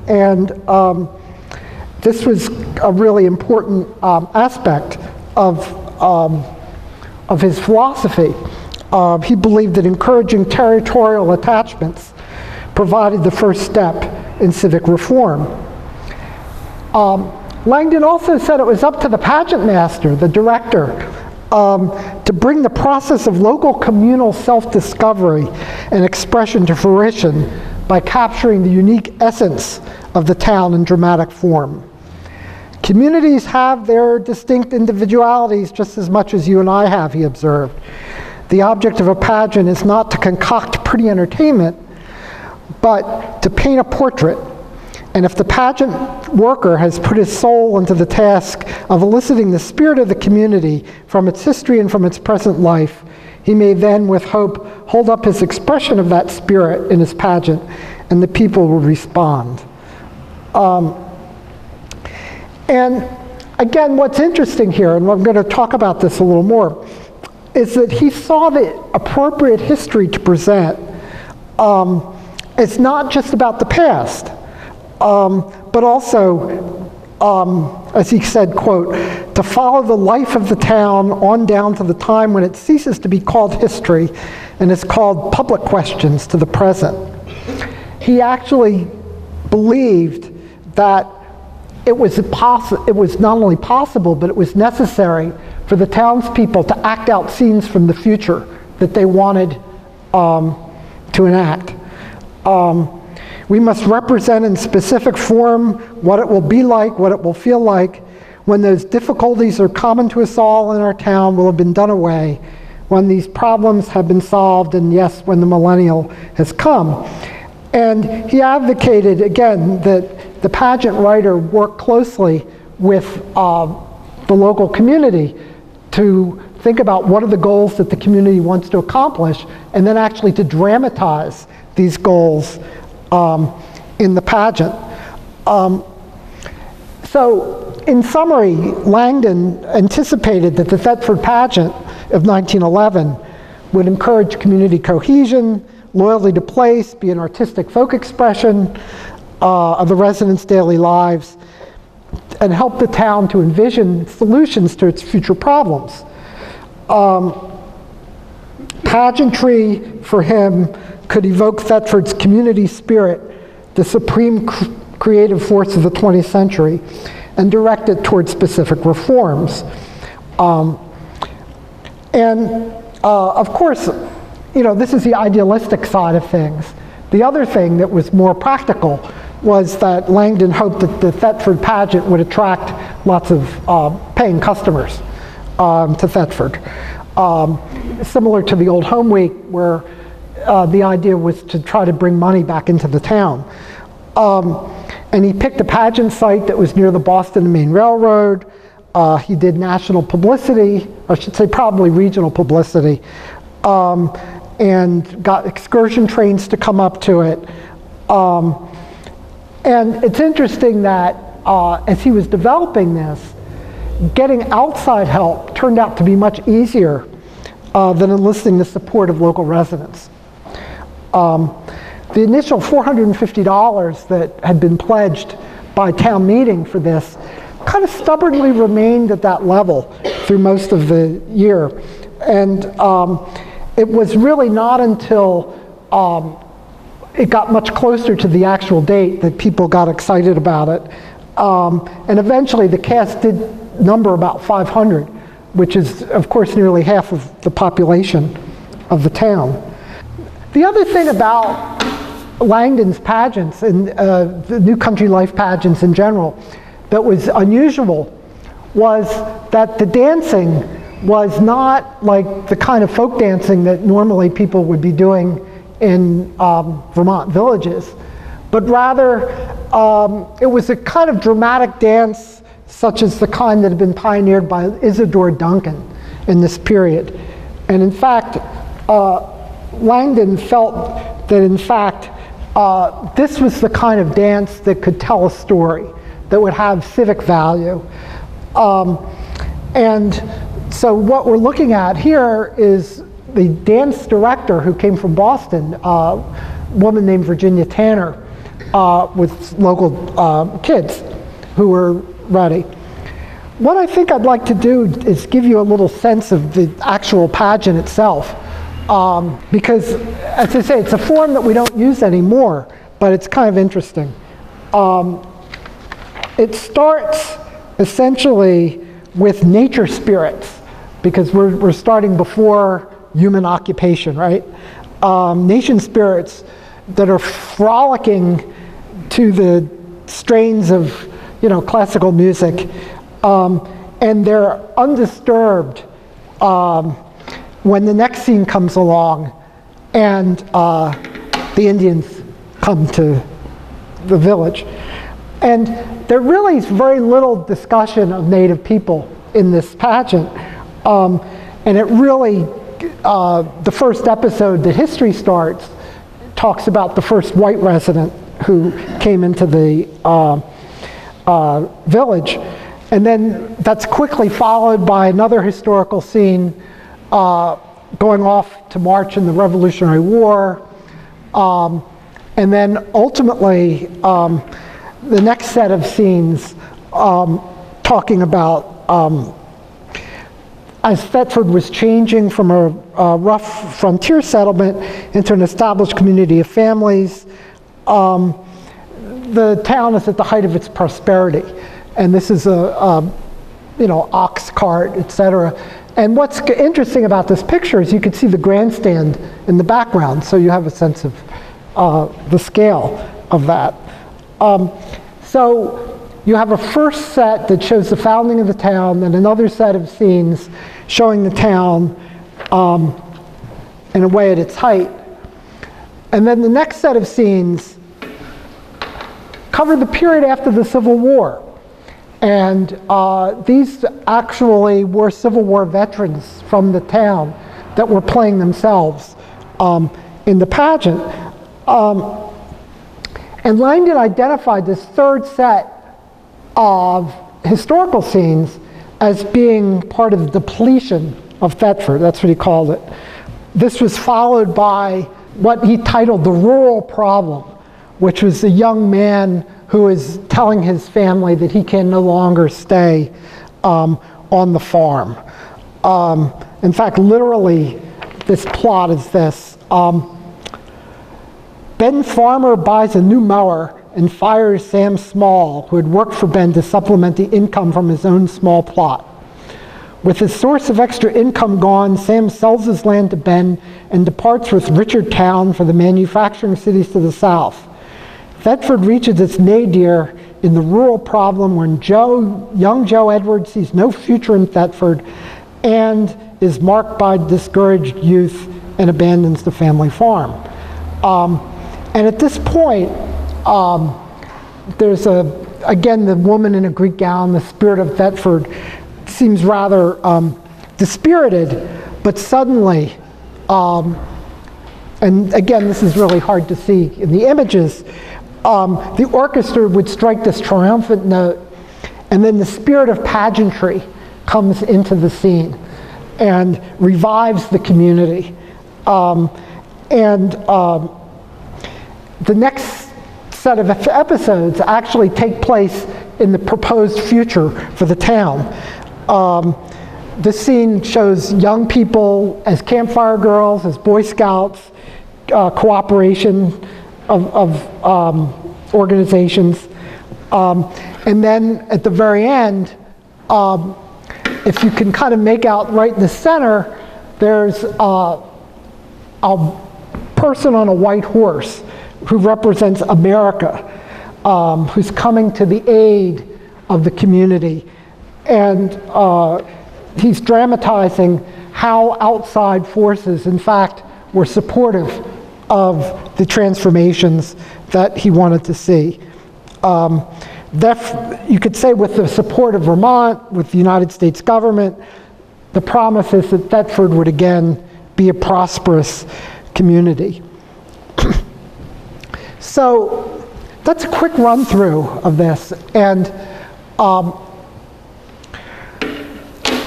And this was a really important aspect of his philosophy. He believed that encouraging territorial attachments provided the first step in civic reform. Langdon also said it was up to the pageant master, the director, to bring the process of local communal self-discovery and expression to fruition by capturing the unique essence of the town in dramatic form. Communities have their distinct individualities just as much as you and I have, he observed. The object of a pageant is not to concoct pretty entertainment, but to paint a portrait. And if the pageant worker has put his soul into the task of eliciting the spirit of the community from its history and from its present life, he may then, with hope, hold up his expression of that spirit in his pageant, and the people will respond. And again, what's interesting here, and I'm going to talk about this a little more, is that he saw the appropriate history to present. It's not just about the past, but also, as he said, quote, to follow the life of the town on down to the time when it ceases to be called history and is called public questions to the present. He actually believed that it was not only possible, but it was necessary for the townspeople to act out scenes from the future that they wanted to enact. We must represent in specific form what it will be like, what it will feel like, when those difficulties are common to us all in our town will have been done away, when these problems have been solved, and yes, when the millennial has come. And he advocated, again, that the pageant writer work closely with the local community to think about what are the goals that the community wants to accomplish, and then actually to dramatize these goals in the pageant. So, in summary, Langdon anticipated that the Thetford pageant of 1911 would encourage community cohesion, loyalty to place, be an artistic folk expression of the residents' daily lives, and help the town to envision solutions to its future problems. Pageantry, for him, could evoke Thetford's community spirit, the supreme creative force of the 20th century, and direct it towards specific reforms. Of course, this is the idealistic side of things. The other thing that was more practical was that Langdon hoped that the Thetford pageant would attract lots of paying customers to Thetford. Similar to the old Home Week, where the idea was to try to bring money back into the town. And he picked a pageant site that was near the Boston and Maine Railroad. He did national publicity, I should say probably regional publicity, and got excursion trains to come up to it. And it's interesting that as he was developing this, getting outside help turned out to be much easier than enlisting the support of local residents. The initial $450 that had been pledged by town meeting for this kind of stubbornly remained at that level through most of the year. And it was really not until it got much closer to the actual date that people got excited about it. And eventually the cast did number about 500, which is, of course, nearly half of the population of the town. The other thing about Langdon's pageants and the New Country Life pageants in general that was unusual was that the dancing was not like the kind of folk dancing that normally people would be doing in Vermont villages, but rather it was a kind of dramatic dance such as the kind that had been pioneered by Isadore Duncan in this period. And in fact, Langdon felt that in fact this was the kind of dance that could tell a story, that would have civic value. And so what we're looking at here is the dance director who came from Boston, a woman named Virginia Tanner, with local kids who were ready. What I think I'd like to do is give you a little sense of the actual pageant itself, because, as I say, it's a form that we don't use anymore, but it's kind of interesting. It starts essentially with nature spirits, because we're starting before human occupation, right? Nation spirits that are frolicking to the strains of, classical music, and they're undisturbed when the next scene comes along and the Indians come to the village. And there really is very little discussion of Native people in this pageant. And it really, the first episode, The History Starts, talks about the first white resident who came into the village. And then that's quickly followed by another historical scene going off to march in the Revolutionary War. And then ultimately, the next set of scenes talking about as Thetford was changing from a rough frontier settlement into an established community of families, the town is at the height of its prosperity. And this is a ox cart, etc. And what's interesting about this picture is you can see the grandstand in the background, so you have a sense of the scale of that. So you have a first set that shows the founding of the town, and another set of scenes showing the town in a way at its height. And then the next set of scenes cover the period after the Civil War. And these actually were Civil War veterans from the town that were playing themselves in the pageant. And Langdon identified this third set of historical scenes as being part of the depletion of Thetford. That's what he called it. This was followed by what he titled the rural problem, which was a young man who is telling his family that he can no longer stay on the farm. In fact, literally, this plot is this. Ben Farmer buys a new mower and fires Sam Small, who had worked for Ben to supplement the income from his own small plot. With his source of extra income gone, Sam sells his land to Ben and departs with Richard Town for the manufacturing cities to the south. Thetford reaches its nadir in the rural problem when young Joe Edwards sees no future in Thetford and is marked by discouraged youth and abandons the family farm. And at this point, there's again, the woman in a Greek gown, the spirit of Thetford, seems rather dispirited, but suddenly, and again, this is really hard to see in the images, the orchestra would strike this triumphant note, and then the spirit of pageantry comes into the scene and revives the community. The next set of episodes actually take place in the proposed future for the town. This scene shows young people as campfire girls, as Boy Scouts, cooperation of organizations. And then at the very end, if you can kind of make out right in the center, there's a person on a white horse who represents America, who's coming to the aid of the community. And he's dramatizing how outside forces, in fact, were supportive of the transformations that he wanted to see. You could say with the support of Vermont, with the United States government, the promise is that Thetford would again be a prosperous community. So that's a quick run through of this. And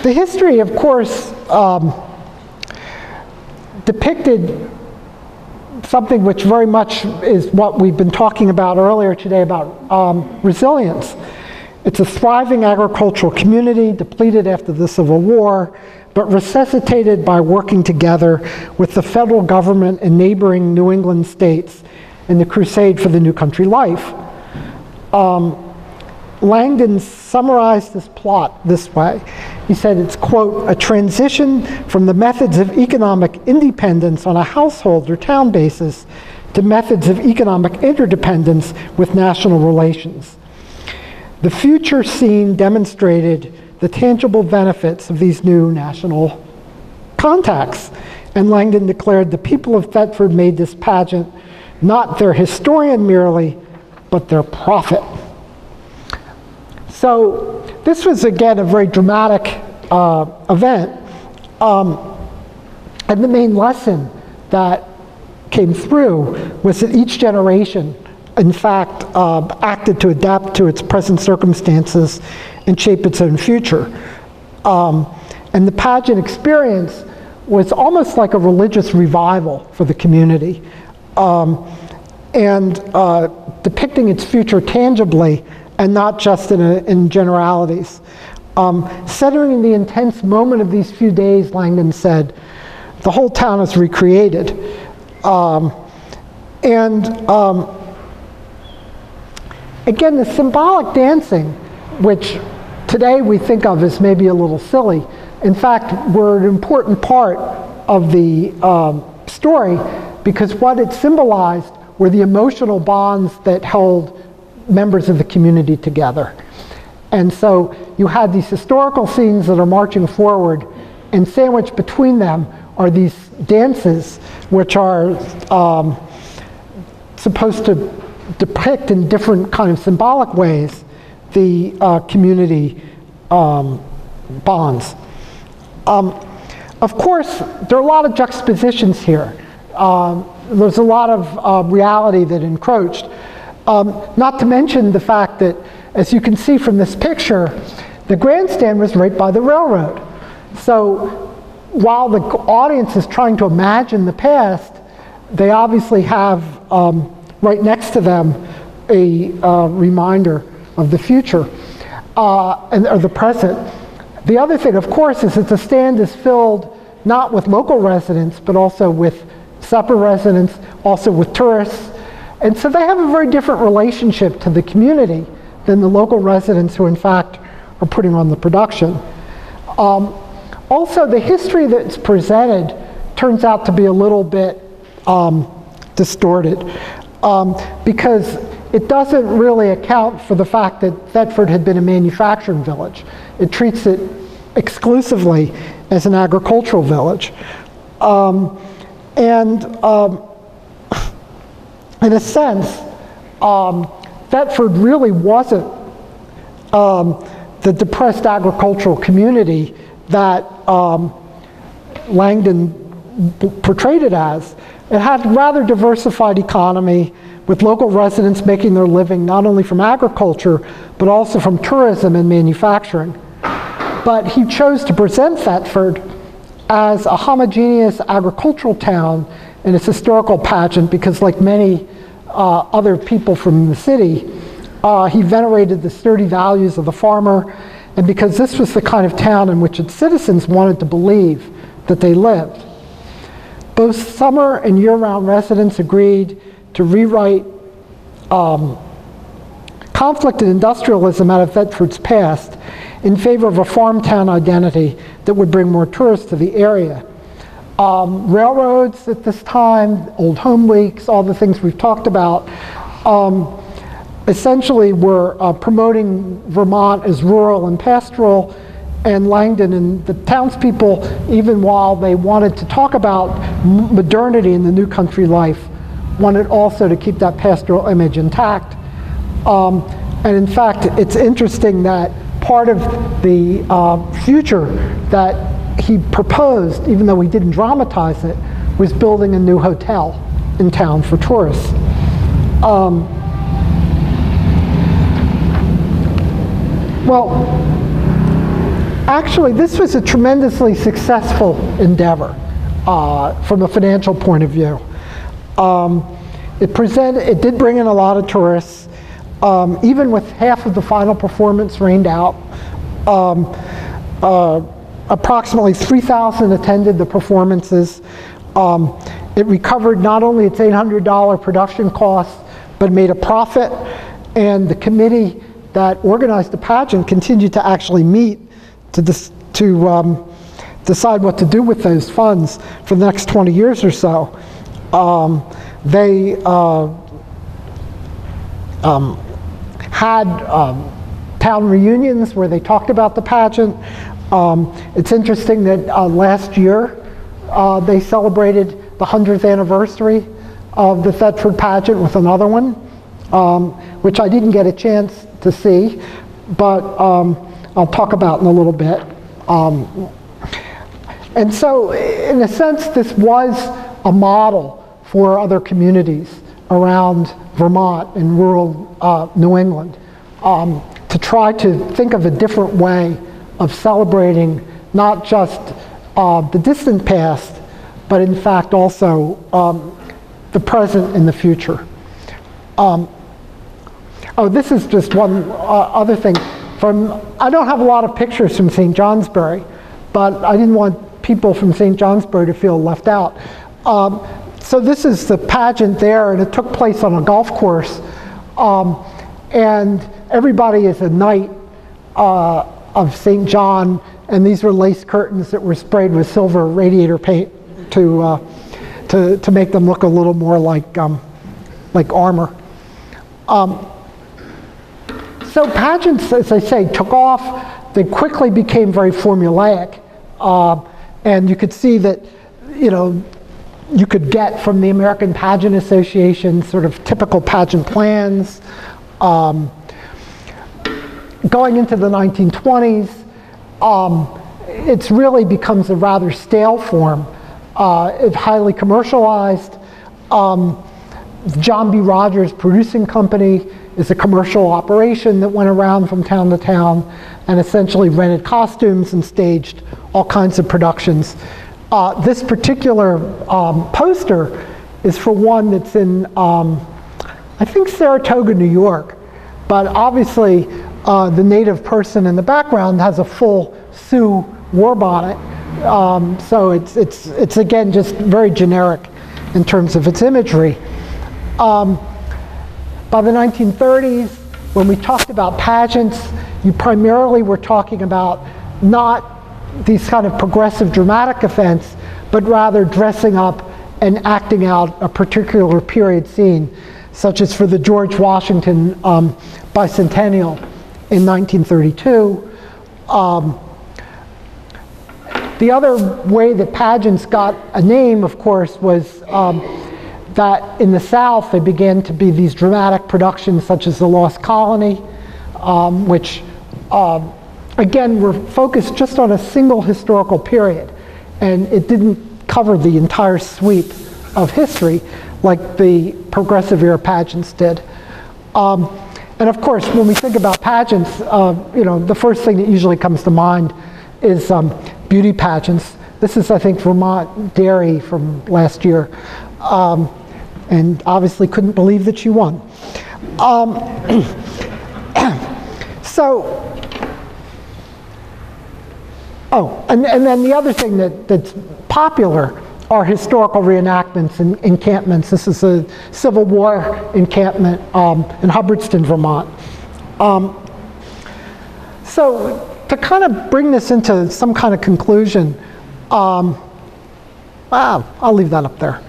the history, of course, depicted something which very much is what we've been talking about earlier today about resilience. It's a thriving agricultural community, depleted after the Civil War, but resuscitated by working together with the federal government and neighboring New England states in the crusade for the new country life. Langdon summarized this plot this way. He said it's, quote, a transition from the methods of economic independence on a household or town basis to methods of economic interdependence with national relations. The future scene demonstrated the tangible benefits of these new national contacts. And Langdon declared the people of Thetford made this pageant not their historian merely, but their prophet. So this was, again, a very dramatic event. And the main lesson that came through was that each generation, in fact, acted to adapt to its present circumstances and shape its own future. And the pageant experience was almost like a religious revival for the community, and depicting its future tangibly and not just in generalities. Centering the intense moment of these few days, Langdon said, the whole town is recreated. Again, the symbolic dancing, which today we think of as maybe a little silly, in fact, were an important part of the story, because what it symbolized were the emotional bonds that held members of the community together. And so you had these historical scenes that are marching forward, and sandwiched between them are these dances which are supposed to depict in different kind of symbolic ways the community bonds. Of course, there are a lot of juxtapositions here. There's a lot of reality that encroached. Not to mention the fact that, as you can see from this picture, the grandstand was right by the railroad. So while the audience is trying to imagine the past, they obviously have right next to them a reminder of the future or the present. The other thing, of course, is that the stand is filled not with local residents, but also with separate residents, also with tourists. And so they have a very different relationship to the community than the local residents who, in fact, are putting on the production. Also, the history that's presented turns out to be a little bit distorted, because it doesn't really account for the fact that Thetford had been a manufacturing village. It treats it exclusively as an agricultural village. In a sense, Thetford really wasn't the depressed agricultural community that Langdon portrayed it as. It had a rather diversified economy, with local residents making their living not only from agriculture, but also from tourism and manufacturing. But he chose to present Thetford as a homogeneous agricultural town in its historical pageant, because like many other people from the city, he venerated the sturdy values of the farmer, and because this was the kind of town in which its citizens wanted to believe that they lived. Both summer and year-round residents agreed to rewrite conflict and industrialism out of Thetford's past in favor of a farm town identity that would bring more tourists to the area. Railroads at this time, old home weeks, all the things we've talked about, essentially were promoting Vermont as rural and pastoral, and Langdon and the townspeople, even while they wanted to talk about modernity in the new country life, wanted also to keep that pastoral image intact. And in fact, it's interesting that part of the future that he proposed, even though he didn't dramatize it, was building a new hotel in town for tourists. Well, actually, this was a tremendously successful endeavor from a financial point of view. It did bring in a lot of tourists, even with half of the final performance rained out. Approximately 3,000 attended the performances. It recovered not only its $800 production costs, but made a profit. And the committee that organized the pageant continued to actually meet to decide what to do with those funds for the next 20 years or so. They had town reunions where they talked about the pageant. It's interesting that last year they celebrated the 100th anniversary of the Thetford pageant with another one, which I didn't get a chance to see, but I'll talk about in a little bit. And so, in a sense, this was a model for other communities around Vermont and rural New England to try to think of a different way of celebrating not just the distant past, but in fact also the present and the future. Oh, this is just one other thing. I don't have a lot of pictures from St. Johnsbury, but I didn't want people from St. Johnsbury to feel left out. So this is the pageant there, and it took place on a golf course. And everybody is a knight of St. John, and these were lace curtains that were sprayed with silver radiator paint to make them look a little more like armor. So pageants, as I say, took off. They quickly became very formulaic, and you could see that, you could get from the American Pageant Association sort of typical pageant plans. Going into the 1920s, it really becomes a rather stale form. It's highly commercialized. John B. Rogers Producing Company is a commercial operation that went around from town to town and essentially rented costumes and staged all kinds of productions. This particular poster is for one that's in, I think, Saratoga, New York. But obviously, the native person in the background has a full Sioux war bonnet. So it's again just very generic in terms of its imagery. By the 1930s, when we talked about pageants, you primarily were talking about not these kind of progressive dramatic events, but rather dressing up and acting out a particular period scene, such as for the George Washington bicentennial in 1932. The other way that pageants got a name, of course, was that in the South they began to be these dramatic productions such as The Lost Colony, which again were focused just on a single historical period, and it didn't cover the entire sweep of history like the progressive era pageants did. And of course, when we think about pageants, the first thing that usually comes to mind is beauty pageants. This is, I think, Vermont Dairy from last year, and obviously couldn't believe that she won. And then the other thing that's popular are historical reenactments and encampments. This is a Civil War encampment in Hubbardston, Vermont. So to kind of bring this into some kind of conclusion, I'll leave that up there.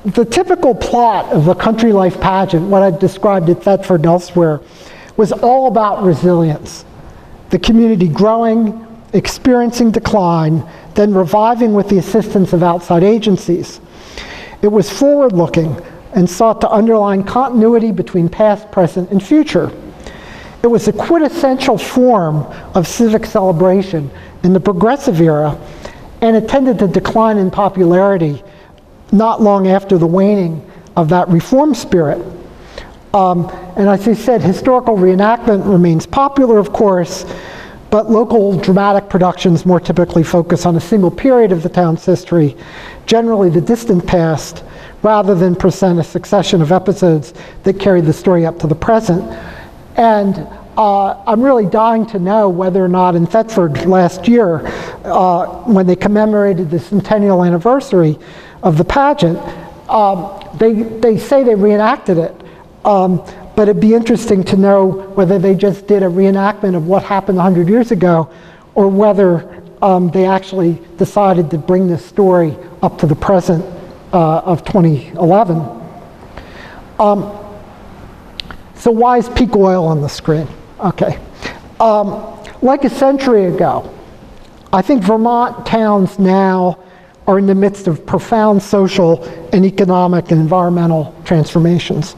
The typical plot of a country life pageant, what I've described at Thetford and elsewhere, was all about resilience. The community growing, experiencing decline, then reviving with the assistance of outside agencies. It was forward-looking and sought to underline continuity between past, present, and future. It was a quintessential form of civic celebration in the progressive era, and it tended to decline in popularity not long after the waning of that reform spirit. And as I said, historical reenactment remains popular, of course, but local dramatic productions more typically focus on a single period of the town's history, generally the distant past, rather than present a succession of episodes that carry the story up to the present. And I'm really dying to know whether or not in Thetford last year, when they commemorated the centennial anniversary of the pageant, they say they reenacted it. But it'd be interesting to know whether they just did a reenactment of what happened 100 years ago, or whether they actually decided to bring this story up to the present of 2011. So why is peak oil on the screen? Okay. Like a century ago, I think Vermont towns now are in the midst of profound social and economic and environmental transformations.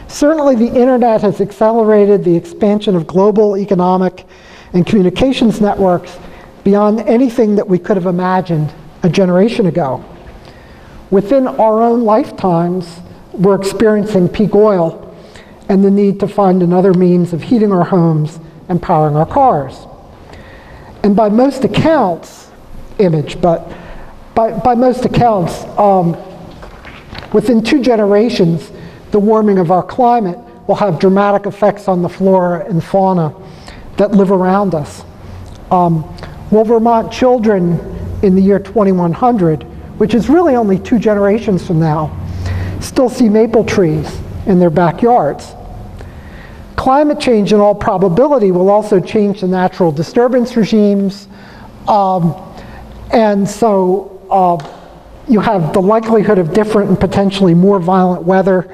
Certainly the internet has accelerated the expansion of global economic and communications networks beyond anything that we could have imagined a generation ago. Within our own lifetimes, we're experiencing peak oil and the need to find another means of heating our homes and powering our cars. And by most accounts, by most accounts, within 2 generations, the warming of our climate will have dramatic effects on the flora and fauna that live around us. Will Vermont children in the year 2100, which is really only 2 generations from now, still see maple trees in their backyards? Climate change, in all probability, will also change the natural disturbance regimes, and so you have the likelihood of different and potentially more violent weather,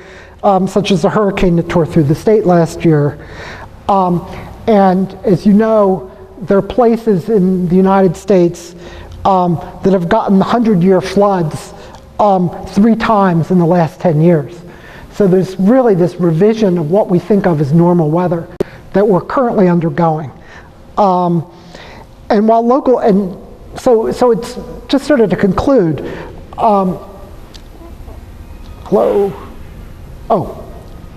such as the hurricane that tore through the state last year. And as you know, there are places in the United States that have gotten 100-year floods 3 times in the last 10 years. So there's really this revision of what we think of as normal weather that we're currently undergoing. And while local, and so it's just sort of to conclude, hello? Oh,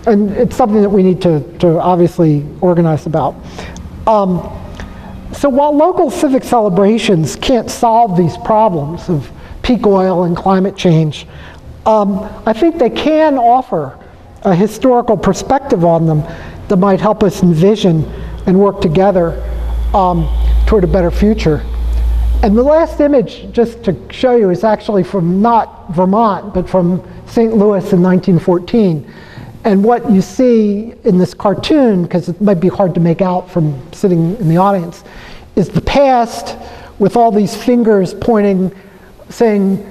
and it's something that we need to obviously organize about. So while local civic celebrations can't solve these problems of peak oil and climate change, I think they can offer a historical perspective on them that might help us envision and work together toward a better future. And the last image, just to show you, is actually from not Vermont, but from St. Louis in 1914. And what you see in this cartoon, because it might be hard to make out from sitting in the audience, is the past with all these fingers pointing, saying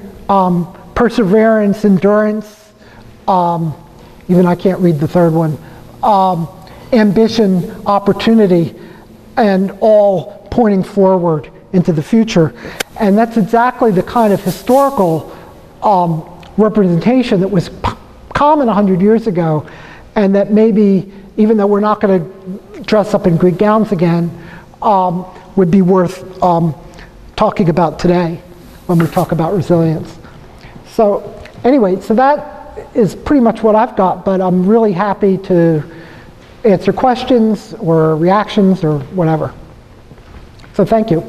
perseverance, endurance, even I can't read the third one, ambition, opportunity, and all pointing forward into the future. And that's exactly the kind of historical representation that was common 100 years ago, and that maybe, even though we're not going to dress up in Greek gowns again, would be worth talking about today when we talk about resilience. So anyway, so that is pretty much what I've got, but I'm really happy to answer questions or reactions or whatever. So thank you.